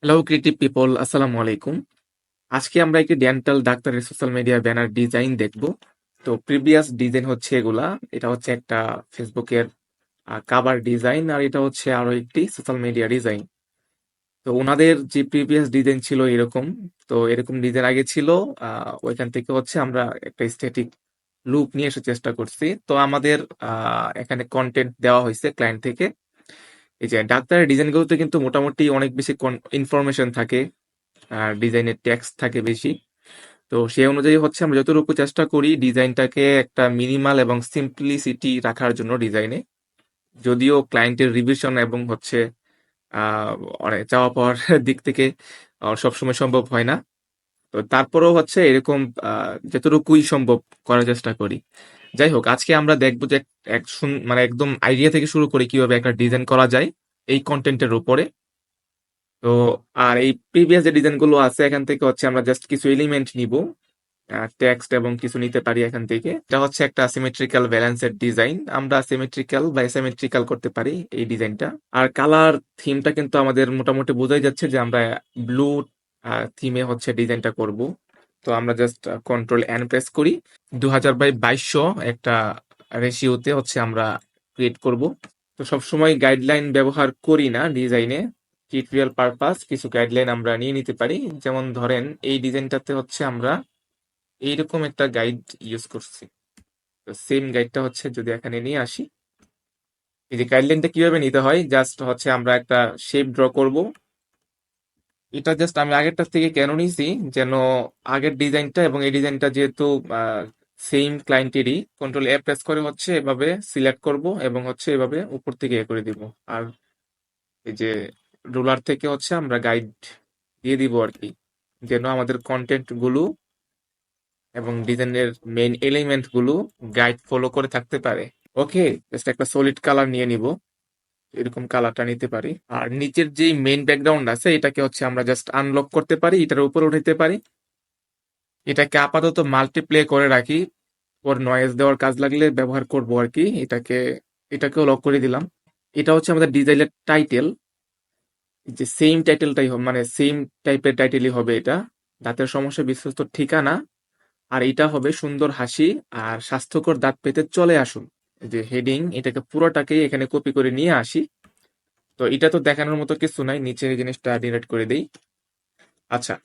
Hello creative people, আসসালামু আলাইকুম। আজকে আমরা একটি ডেন্টাল ডাক্তারের সোশ্যাল মিডিয়া ব্যানার ডিজাইন দেখব। তো প্রিভিয়াস ডিজাইন হচ্ছে এগুলা। এটা হচ্ছে একটা ফেসবুকের কাভার ডিজাইন, আর এটা হচ্ছে আরো একটি সোশ্যাল মিডিয়া ডিজাইন। তো ওনাদের যে প্রিভিয়াস ডিজাইন ছিল এরকম, তো এরকম ডিজাইন আগে ছিল। ওইখান থেকে হচ্ছে আমরা একটা স্ট্যাটিক লুক নিয়ে এসে চেষ্টা করছি। তো আমাদের এখানে কন্টেন্ট দেওয়া হয়েছে ক্লায়েন্ট থেকে। এই যে ডাক্তারের ডিজাইনগুলোতে কিন্তু মোটামুটি অনেক বেশি ইনফরমেশন থাকে, আর ডিজাইনের টেক্সট থাকে বেশি। তো সেই অনুযায়ী হচ্ছে আমরা যতটুকু চেষ্টা করি ডিজাইনটাকে একটা মিনিমাল এবং সিম্পলিসিটি রাখার জন্য ডিজাইনে। যদিও ক্লায়েন্টের রিভিশন এবং হচ্ছে আহ অনেক চাওয়া পাওয়ার দিক থেকে সবসময় সম্ভব হয় না। তো তারপরেও হচ্ছে এরকম যতটুকুই সম্ভব করার চেষ্টা করি। যাই হোক, আজকে আমরা দেখবো যে মানে একদম আইডিয়া থেকে শুরু করে কিভাবে একটা ডিজাইন করা যায় এই কন্টেন্টের উপরে। তো আর এই প্রিভিয়াস যে ডিজাইন গুলো আছে এখান থেকে হচ্ছে আমরা জাস্ট কিছু এলিমেন্ট নিব, টেক্সট এবং কিছু নিতে পারি এখান থেকে। এটা হচ্ছে একটা সিমেট্রিক্যাল ব্যালেন্সের ডিজাইন, আমরা সিমেট্রিক্যাল বা অ্যাসিমেট্রিক্যাল করতে পারি এই ডিজাইনটা। আর কালার থিমটা কিন্তু আমাদের মোটামুটি বোঝাই যাচ্ছে যে আমরা ব্লু থিমে হচ্ছে ডিজাইনটা করব। তো আমরা জাস্ট কন্ট্রোল এন প্রেস করি, 2000/2200 একটা রেশিওতে হচ্ছে আমরা ক্রিয়েট করব। তো সবসময় গাইডলাইন ব্যবহার করি না ডিজাইনে, টিউটোরিয়াল পারপাস কিছু গাইডলাইন আমরা নিয়ে নিতে পারি। যেমন ধরেন এই ডিজাইনটাতে হচ্ছে আমরা এইরকম একটা গাইড ইউজ করছি। তো সেম গাইডটা হচ্ছে যদি এখানে নিয়ে আসি, এই যে গাইডলাইনটা কিভাবে নিতে হয়, জাস্ট হচ্ছে আমরা একটা শেপ ড্র করব। এটা জাস্ট আমি আগেরটার থেকে কেন নিয়েছি, যেন আগের ডিজাইনটা এবং এই ডিজাইনটা যেহেতু সেম ক্লায়েন্টেরই, কন্ট্রোল এ প্রেস করে হচ্ছে এভাবে সিলেক্ট করব এবং হচ্ছে এভাবে উপর থেকে এ করে দিব। আর এই যে রুলার থেকে হচ্ছে আমরা গাইড দিয়ে দিব আর কি, যেন আমাদের কন্টেন্ট গুলো এবং ডিজাইনের মেইন এলিমেন্ট গুলো গাইড ফলো করে থাকতে পারে। ওকে, জাস্ট একটা সলিড কালার নিয়ে নিব, এরকম কালারটা নিতে পারি। আর নিচের যে মেইন ব্যাকগ্রাউন্ড আছে এটাকে হচ্ছে আমরা জাস্ট আনলক করতে পারি, এটার উপরে উঠাইতে পারি। এটাকে আপাতত মাল্টিপ্লে করে রাখি, ওর নয়েজ দেওয়ার কাজ লাগলে ব্যবহার করব আর কি। এটাকেও লক করে দিলাম। এটা হচ্ছে আমাদের ডিজাইনের টাইটেল, যে সেম টাইটেলটাই হবে, মানে সেম টাইপের টাইটেলই হবে এটা। দাঁতের সমস্যা বিশ্বস্ত ঠিকানা, আর এটা হবে সুন্দর হাসি আর স্বাস্থ্যকর দাঁত পেতে চলে আসুন। এই যে হেডিং, এটাকে পুরোটাকেই এখানে কপি করে নিয়ে আসি। তো এটা তো দেখানোর মতো কিছু নাই, নিচে এই জিনিসটা ডিলিট করে দেই। আচ্ছা,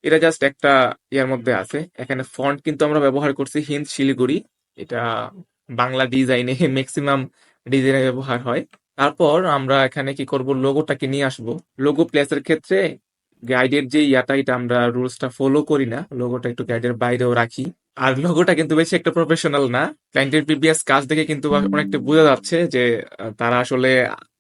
এটা জাস্ট একটা ইয়ার মধ্যে আছে। এখানে ফন্ট কিন্তু আমরা ব্যবহার করছি হিন্দ শিলিগুড়ি, এটা বাংলা ডিজাইনে ম্যাক্সিমাম ডিজাইনে ব্যবহার হয়। তারপর আমরা এখানে কি করব, লোগোটাকে নিয়ে আসবো। লোগো প্লেসের ক্ষেত্রে গাইডের যে ইয়াটা, এটা আমরা রুলসটা ফলো করি না, লোগোটা একটু গাইডের বাইরেও রাখি। আর লোগোটা কিন্তু বেশি একটা প্রফেশনাল না। ক্লায়েন্টের প্রিভিয়াস কাজ দেখে কিন্তু অনেকটা বোঝা যাচ্ছে যে তারা আসলে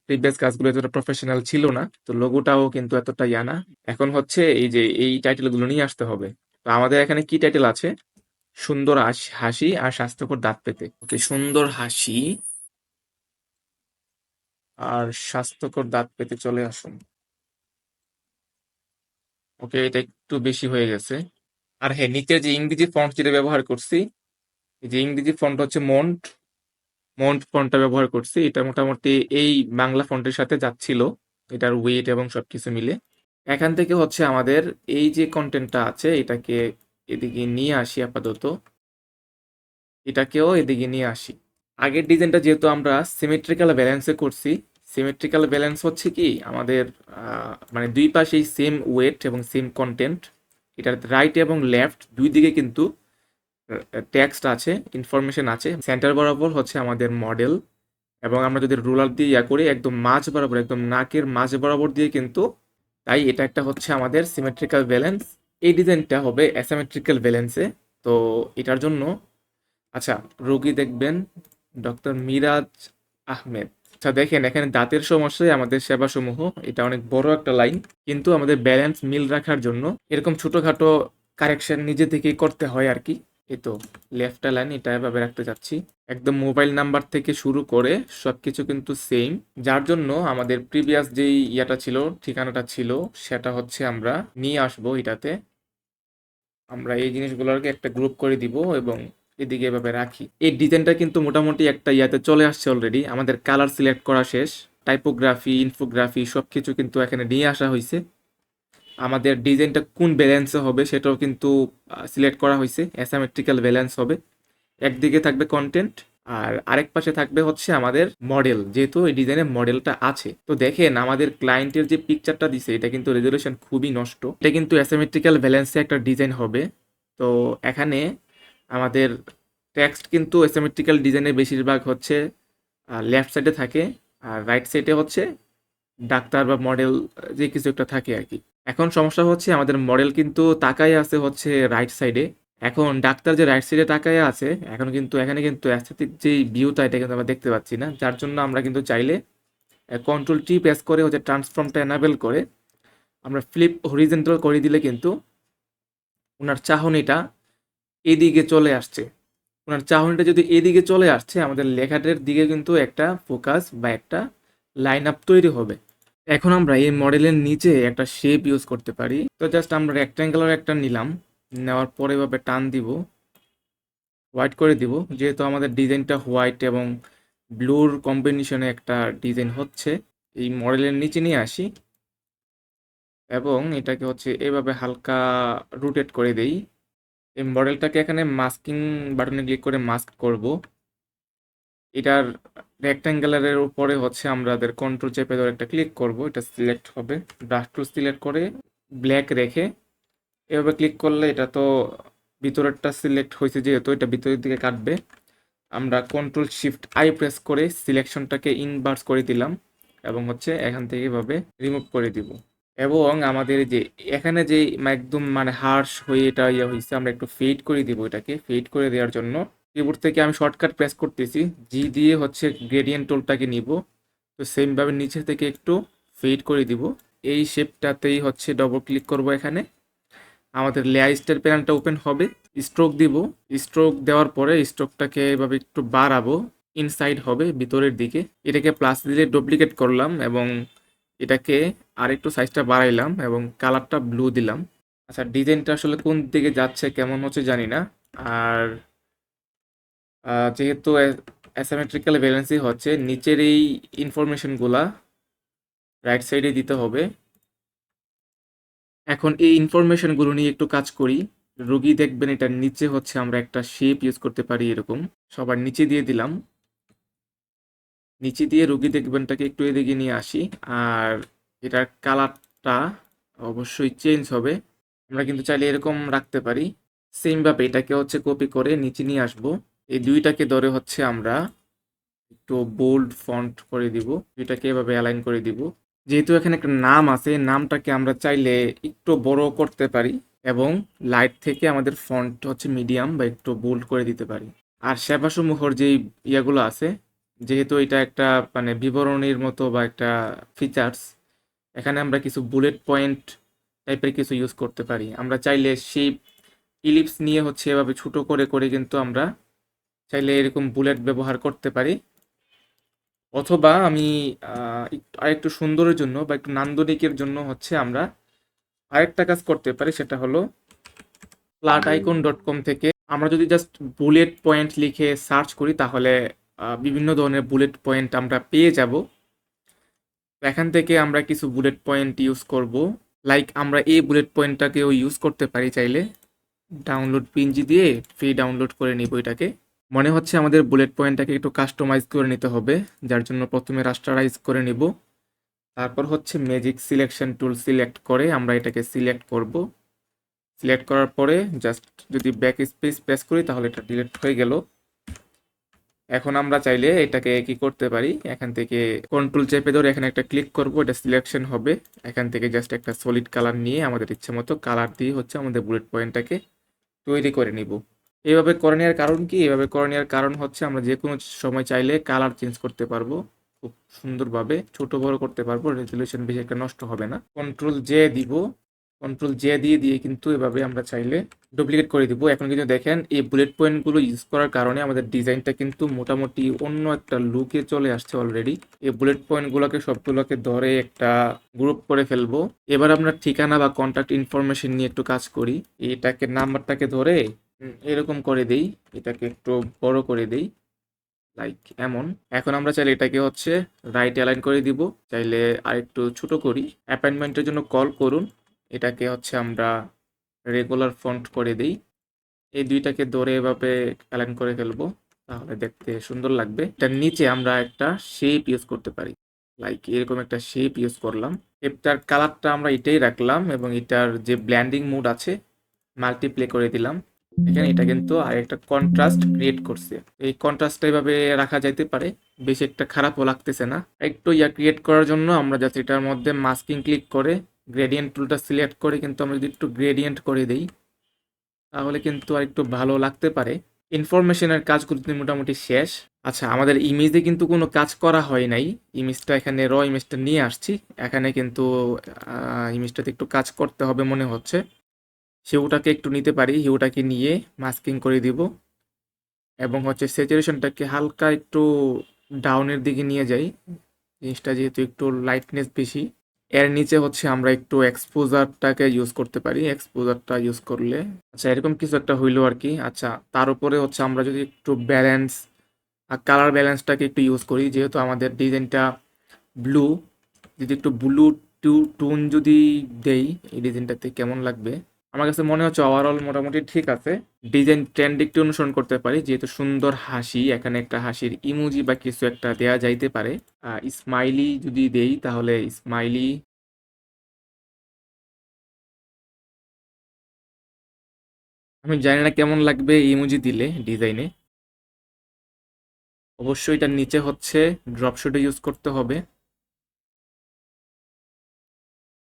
প্রিভিয়াস কাজগুলো এতটা প্রফেশনাল ছিল না। তো লোগোটাও কিন্তু এতটা ইয়া না। এখন হচ্ছে এই যে এই টাইটেল গুলো নিয়ে আসতে হবে। তো আমাদের এখানে কি টাইটেল আছে, সুন্দর হাসি আর স্বাস্থ্যকর দাঁত পেতে। ওকে, সুন্দর হাসি আর স্বাস্থ্যকর দাঁত পেতে চলে আসুন। ওকে, এটা একটু বেশি হয়ে গেছে। আর হ্যাঁ, নিচের যে ইংরেজি ফন্ট যেটা ব্যবহার করছি, এই যে ইংরেজি ফন্ট হচ্ছে মন্ট মন্ট ফন্টটা ব্যবহার করছি। এটা মোটামুটি এই বাংলা ফন্টের সাথে যাচ্ছিল, এটার ওয়েট এবং সবকিছু মিলে। এখান থেকে হচ্ছে আমাদের এই যে কন্টেন্টটা আছে এটাকে এদিকে নিয়ে আসি আপাতত, এটাকেও এদিকে নিয়ে আসি। আগের ডিজাইনটা যেহেতু আমরা সিমেট্রিক্যাল ব্যালেন্সে করছি, সিমেট্রিক্যাল ব্যালেন্স হচ্ছে কি আমাদের মানে দুই পাশেই সেম ওয়েট এবং সেম কন্টেন্ট। এটার রাইট এবং লেফট দুই দিকে কিন্তু টেক্সট আছে, ইনফরমেশন আছে। সেন্টার বরাবর হচ্ছে আমাদের মডেল, এবং আমরা যদি রুলার দিয়ে ইয়া করি একদম মাঝ বরাবর, একদম নাকের মাঝ বরাবর দিয়ে কিন্তু। তাই এটা একটা হচ্ছে আমাদের সিমেট্রিক্যাল ব্যালেন্স। এই ডিজাইনটা হবে অ্যাসিমেট্রিক্যাল ব্যালেন্সে। তো এটার জন্য আচ্ছা, রোগী দেখবেন ডক্টর মিরাজ আহমেদ। আচ্ছা দেখেন, এখানে দাঁতের সমস্যায় আমাদের সেবা সমূহ, এটা অনেক বড় একটা লাইন, কিন্তু আমাদের ব্যালেন্স মিল রাখার জন্য এরকম ছোটখাটো কারেকশন নিজে থেকেই করতে হয় আর কি। এই তো লেফট লাইন, এটা এভাবে রাখতে চাচ্ছি। একদম মোবাইল নাম্বার থেকে শুরু করে সবকিছু কিন্তু সেম, যার জন্য আমাদের প্রিভিয়াস যেই ইয়াটা ছিল, ঠিকানাটা ছিল, সেটা হচ্ছে আমরা নিয়ে আসবো এটাতে। আমরা এই জিনিসগুলোকে একটা গ্রুপ করে দিব এবং এদিকে এভাবে রাখি। এই ডিজাইনটা কিন্তু মোটামুটি একটা ইয়াতে চলে আসছে অলরেডি। আমাদের কালার সিলেক্ট করা শেষ, টাইপোগ্রাফি, ইনফোগ্রাফি সবকিছু কিন্তু এখানে নিয়ে আসা হয়েছে। আমাদের ডিজাইনটা কোন ব্যালেন্সে হবে সেটাও কিন্তু সিলেক্ট করা হয়েছে। অ্যাসাইমেট্রিক্যাল ব্যালেন্স হবে, একদিকে থাকবে কন্টেন্ট আর আরেক পাশে থাকবে হচ্ছে আমাদের মডেল, যেহেতু এই ডিজাইনের মডেলটা আছে। তো দেখেন আমাদের ক্লায়েন্টের যে পিকচারটা দিছে এটা কিন্তু রেজলিউশন খুবই নষ্ট, এটা কিন্তু অ্যাসাইমেট্রিক্যাল ব্যালেন্সে একটা ডিজাইন হবে। তো এখানে আমাদের টেক্সট কিন্তু অ্যাসাইমেট্রিক্যাল ডিজাইনের বেশিরভাগ হচ্ছে লেফট সাইডে থাকে, আর রাইট সাইডে হচ্ছে ডাক্তার বা মডেল যে কিছু একটা থাকে আর কি। এখন সমস্যা হচ্ছে আমাদের মডেল কিন্তু তাকায় আছে হচ্ছে রাইট সাইডে, এখন ডাক্তার যে রাইট সাইডে তাকায় আছে, এখন কিন্তু এখানে কিন্তু অ্যাস্থেটিক যে ভিউটা এটা কিন্তু আমরা দেখতে পাচ্ছি না। যার জন্য আমরা কিন্তু চাইলে কন্ট্রোল টি প্রেস করে হচ্ছে ট্রান্সফর্মটা এনাবেল করে আমরা ফ্লিপ হরিজেন্টাল করে দিলে কিন্তু ওনার চাহনিটা এদিকে চলে আসছে। ওনার চাহনিটা যদি এদিকে চলে আসছে, আমাদের লেখাটার দিকে কিন্তু একটা ফোকাস বা একটা লাইন আপ তৈরি হবে। এখন আমরা এই মডেলের নিচে একটা শেপ ইউজ করতে পারি। তো জাস্ট আমরা রেক্ট্যাঙ্গুলার একটা নিলাম, নেওয়ার পরে এভাবে টান দিব, হোয়াইট করে দিব, যেহেতু আমাদের ডিজাইনটা হোয়াইট এবং ব্লুর কম্বিনেশনে একটা ডিজাইন হচ্ছে। এই মডেলের নিচে নিয়ে আসি এবং এটাকে হচ্ছে এভাবে হালকা রোটেট করে দেই। এই মডেলটাকে এখানে মাস্কিং বাটনে ক্লিক করে মাস্ক করব। এটার রেক্ট্যাঙ্গুলারের উপরে হচ্ছে আমাদের কন্ট্রোল চেপে ধরে একটা ক্লিক করব, এটা সিলেক্ট হবে। ব্রাশ টুল সিলেক্ট করে ব্ল্যাক রেখে এভাবে ক্লিক করলে এটা তো ভিতরেরটা সিলেক্ট হয়েছে, যেহেতু এটা ভিতরের দিকে কাটবে। আমরা কন্ট্রোল শিফট আই প্রেস করে সিলেকশনটাকে ইনভার্স করে দিলাম এবং হচ্ছে এখান থেকে এভাবে রিমুভ করে দিব। এবং আমাদের যে এখানে যে একদম মানে হার্শ হয়ে এটা হয়েছে, আমরা একটু ফেড করে দিব। এটাকে ফেড করে দেওয়ার জন্য কিবোর্ড থেকে আমি শর্টকাট প্রেস করতেছি, জি দিয়ে হচ্ছে গ্রেডিয়েন্ট টুলটাকে নিব। তো সেমভাবে নিচে থেকে একটু ফেড করে দিব। এই শেপটাতেই হচ্ছে ডবল ক্লিক করব, এখানে আমাদের লেয়ার স্টাইল প্যানেলটা ওপেন হবে। স্ট্রোক দিব, স্ট্রোক দেওয়ার পরে স্ট্রোকটাকে এভাবে একটু বাড়াবো, ইনসাইড হবে ভিতরের দিকে। এটাকে প্লাস দিলে ডুপ্লিকেট করলাম এবং এটাকে আরেকটু সাইজটা বাড়াইলাম এবং কালারটা ব্লু দিলাম। আচ্ছা, ডিজাইনটা আসলে কোন দিকে যাচ্ছে কেমন হচ্ছে জানি না। আর যেহেতু অ্যাসিমেট্রিক্যাল ব্যালেন্সই হচ্ছে, নিচের এই ইনফরমেশনগুলা রাইট সাইডে দিতে হবে। এখন এই ইনফরমেশনগুলো নিয়ে একটু কাজ করি। রোগী দেখবেন এটার নিচে হচ্ছে আমরা একটা শেপ ইউজ করতে পারি, এরকম সবার নিচে দিয়ে দিলাম। নিচে দিয়ে রোগী দেখবেনটাকে একটু এদিকে নিয়ে আসি, আর এটার কালারটা অবশ্যই চেঞ্জ হবে। আমরা কিন্তু চাইলে এরকম রাখতে পারি। সেমভাবে এটাকে হচ্ছে কপি করে নিচে নিয়ে আসবো। এই দুইটাকে ধরে হচ্ছে আমরা একটু বোল্ড ফন্ট করে দিব, দুইটাকে এভাবে অ্যালাইন করে দিব। যেহেতু এখানে একটা নাম আছে, নামটাকে আমরা চাইলে একটু বড় করতে পারি এবং লাইট থেকে আমাদের ফন্ট হচ্ছে মিডিয়াম বা একটু বোল্ড করে দিতে পারি। আর সেবাসমূহর যেই ইয়াগুলো আছে, যেহেতু এটা একটা মানে বিবরণীর মতো বা একটা ফিচার্স, এখানে আমরা কিছু বুলেট পয়েন্ট টাইপের কিছু ইউজ করতে পারি। আমরা চাইলে সেই ইলিপস নিয়ে হচ্ছে এভাবে ছোট করে করে কিন্তু আমরা চাইলে এরকম বুলেট ব্যবহার করতে পারি। অথবা আমি আরেকটু সুন্দরের জন্য বা একটু নান্দনিকের জন্য হচ্ছে আমরা আরেকটা কাজ করতে পারি, সেটা হলো flaticon.com থেকে আমরা যদি জাস্ট বুলেট পয়েন্ট লিখে সার্চ করি তাহলে বিভিন্ন ধরনের বুলেট পয়েন্ট আমরা পেয়ে যাব। তো এখান থেকে আমরা কিছু বুলেট পয়েন্ট ইউজ করব। লাইক আমরা এই বুলেট পয়েন্টটাকেও ইউজ করতে পারি চাইলে। ডাউনলোড পিএনজি দিয়ে ফ্রি ডাউনলোড করে নিব এটাকে। মনে হচ্ছে আমাদের বুলেট পয়েন্টটাকে একটু কাস্টমাইজ করে নিতে হবে, যার জন্য প্রথমে রাস্টারাইজ করে নিব। তারপর হচ্ছে ম্যাজিক সিলেকশন টুল সিলেক্ট করে আমরা এটাকে সিলেক্ট করব। সিলেক্ট করার পরে জাস্ট যদি ব্যাক স্পেস প্রেস করি তাহলে এটা ডিলিট হয়ে গেল। এখন আমরা চাইলে এটাকে কি করতে পারি, এখান থেকে কন্ট্রোল চেপে ধরে এখানে একটা ক্লিক করব, এটা সিলেকশন হবে। এখান থেকে জাস্ট একটা সলিড কালার নিয়ে আমাদের ইচ্ছে মতো কালার দিয়ে হচ্ছে আমাদের বুলেট পয়েন্টটাকে তৈরি করে নিব। এইভাবে করে নেওয়ার কারণ কি, এইভাবে করে নেওয়ার কারণ হচ্ছে আমরা যে কোনো সময় চাইলে কালার চেঞ্জ করতে পারবো, খুব সুন্দরভাবে ছোট বড় করতে পারবো, রেজলিউশন বেশি একটা নষ্ট হবে না। কন্ট্রোল জে দিব, কন্ট্রোল জে দিয়ে দিয়ে কিন্তু এভাবে আমরা চাইলে ডুপ্লিকেট করে দিব। এখন কিন্তু দেখেন এই বুলেট পয়েন্টগুলো ইউজ করার কারণে আমাদের ডিজাইনটা কিন্তু মোটামুটি অন্য একটা লুকে চলে আসছে অলরেডি। এই বুলেট পয়েন্টগুলোকে সবগুলোকে ধরে একটা গ্রুপ করে ফেলবো। এবার আমরা ঠিকানা বা কন্ট্যাক্ট ইনফরমেশন নিয়ে একটু কাজ করি। এটাকে নাম্বারটাকে ধরে এরকম করে দেই, এটাকে একটু বড় করে দেই লাইক এমন। এখন আমরা চাইলে এটাকে হচ্ছে রাইট অ্যালাইন করে দিব, চাইলে আরেকটু ছোট করি। অ্যাপয়েন্টমেন্টের জন্য কল করুন, এটাকে হচ্ছে আমরা রেগুলার ফন্ট করে দিই। এই দুইটাকে ধরে এভাবে অ্যালাইন করে ফেলবো, তাহলে দেখতে সুন্দর লাগবে। এটার নিচে আমরা একটা শেপ ইউজ করতে পারি, লাইক এরকম একটা শেপ ইউজ করলাম। এটার কালারটা আমরা এটাই রাখলাম এবং এটার যে ব্ল্যান্ডিং মুড আছে মাল্টিপ্লে করে দিলাম। এখানে এটা কিন্তু আর একটা কন্ট্রাস্ট ক্রিয়েট করছে। এই কন্ট্রাস্টটা এভাবে রাখা যাইতে পারে, বেশি একটা খারাপও লাগতেছে না। একটু ক্রিয়েট করার জন্য আমরা জাস্ট এটার মধ্যে মাস্কিং ক্লিক করে গ্রেডিয়েন্ট টুলটা সিলেক্ট করে কিন্তু আমরা যদি একটু গ্রেডিয়েন্ট করে দিই তাহলে কিন্তু আর একটু ভালো লাগতে পারে। ইনফরমেশনের কাজগুলো কিন্তু মোটামুটি শেষ। আচ্ছা, আমাদের ইমেজে কিন্তু কোনো কাজ করা হয় নাই। ইমেজটা এখানে ইমেজটা নিয়ে আসছি। এখানে কিন্তু ইমেজটাতে একটু কাজ করতে হবে মনে হচ্ছে। হিউটাকে একটু নিতে পারি, হিউটাকে নিয়ে মাস্কিং করে দিব এবং হচ্ছে স্যাচুরেশনটাকে হালকা একটু ডাউনের দিকে নিয়ে যাই, জিনিসটা যেহেতু একটু লাইটনেস বেশি। এর নিচে হচ্ছে আমরা একটু এক্সপোজারটাকে ইউজ করতে পারি, এক্সপোজারটা ইউজ করলে আচ্ছা এরকম কিছু একটা হইলো আর কি। আচ্ছা, তার উপরে হচ্ছে আমরা যদি একটু ব্যালেন্স আর কালার ব্যালেন্সটাকে একটু ইউজ করি, যেহেতু আমাদের ডিজাইনটা ব্লু, যদি একটু ব্লু টোন যদি দেই এই ডিজাইনটাতে কেমন লাগবে। আমার কাছে মনে হচ্ছে ওভারঅল মোটামুটি ঠিক আছে। ডিজাইন ট্রেন্ড একটু অনুসরণ করতে পারি, যেহেতু সুন্দর হাসি, এখানে একটা হাসির ইমোজি বা কিছু একটা দেয়া যাইতে পারে। স্মাইলি যদি দেই তাহলে স্মাইলি, আমি জানি না কেমন লাগবে ইমোজি দিলে ডিজাইনে। অবশ্যই এটার নিচে হচ্ছে ড্রপ শোটা ইউজ করতে হবে,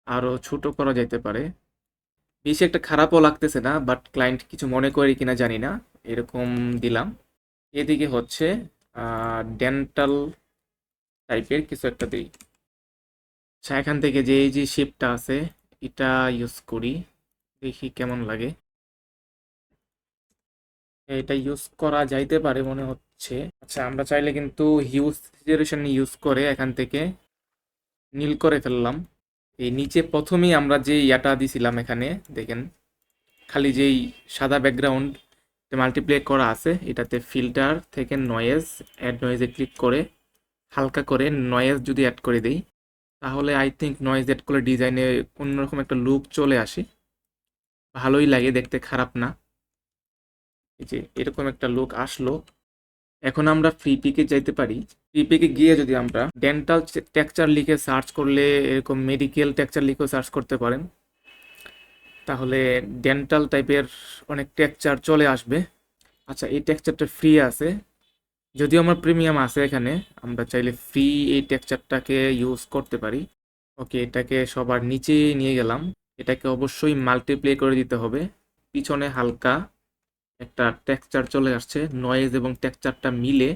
আরো ছোট করা যাইতে পারে। বেশি একটা খারাপও লাগতেছে না, বাট ক্লায়েন্ট কিছু মনে করে কিনা জানি না, এরকম দিলাম। এদিকে হচ্ছে ডেন্টাল টাইপের কিছু একটা দিই। আচ্ছা, এখান থেকে যে এই যে শেপটা আছে এটা ইউজ করি, দেখি কেমন লাগে। এটা ইউজ করা যাইতে পারে মনে হচ্ছে। আচ্ছা, আমরা চাইলে কিন্তু হিউজ সিচুয়েশন ইউজ করে এখান থেকে নীল করে ফেললাম। এই নিচে প্রথমেই আমরা যে ইয়াটা দিছিলাম এখানে দেখেন, খালি যেই সাদা ব্যাকগ্রাউন্ড মাল্টিপ্লে করা আছে, এটাতে ফিল্টার থেকে নয়েজ, অ্যাড নয়েজে ক্লিক করে হালকা করে নয়েজ যদি অ্যাড করে দেই তাহলে আই থিঙ্ক নয়েজ অ্যাড করলে ডিজাইনে অন্যরকম একটা লুক চলে আসে, ভালোই লাগে দেখতে, খারাপ না। এই যে এরকম একটা লুক আসলো। এখন আমরা ফ্রি পিকে যাইতে পারি। ফ্রি পিকে গিয়ে যদি আমরা ডেন্টাল টেক্সচার লিখে সার্চ করলে, এরকম মেডিকেল টেক্সচার লিখেও সার্চ করতে পারেন, তাহলে ডেন্টাল টাইপের অনেক টেক্সচার চলে আসবে। আচ্ছা, এই টেক্সচারটা ফ্রি আছে, যদিও আমার প্রিমিয়াম আছে এখানে, আমরা চাইলে ফ্রি এই টেক্সচারটাকে ইউজ করতে পারি। ওকে, এটাকে সবার নিচে নিয়ে গেলাম। এটাকে অবশ্যই মাল্টিপ্লে করে দিতে হবে। পিছনে হালকা একটা টেক্সচার চলে আসছে, নয়েজ এবং টেক্সচারটা মিলে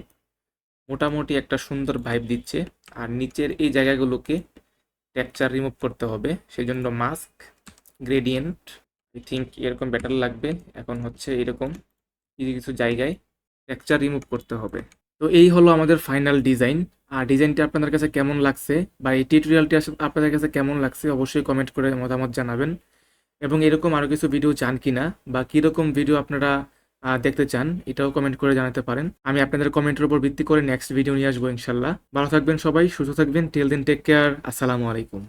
মোটামুটি একটা সুন্দর ভাইব দিচ্ছে। আর নিচের এই জায়গাগুলোকে টেক্সচার রিমুভ করতে হবে, সেই জন্য মাস্ক গ্রেডিয়েন্ট, আই থিঙ্ক এরকম বেটার লাগবে। এখন হচ্ছে এরকম কিছু কিছু জায়গায় টেক্সচার রিমুভ করতে হবে। তো এই হলো আমাদের ফাইনাল ডিজাইন। আর ডিজাইনটা আপনাদের কাছে কেমন লাগছে বা এই টিউটোরিয়ালটি আপনাদের কাছে কেমন লাগছে অবশ্যই কমেন্ট করে মতামত জানাবেন। এবং এরকম আরও কিছু ভিডিও চান কিনা বা কীরকম ভিডিও আপনারা দেখতে চান এটাও কমেন্ট করে জানাতে পারেন। আমি আপনাদের কমেন্টের উপর ভিত্তি করে নেক্সট ভিডিও নিয়ে আসবো ইনশাল্লাহ। ভালো থাকবেন সবাই, সুস্থ থাকবেন। Till then take care. আসসালামু আলাইকুম।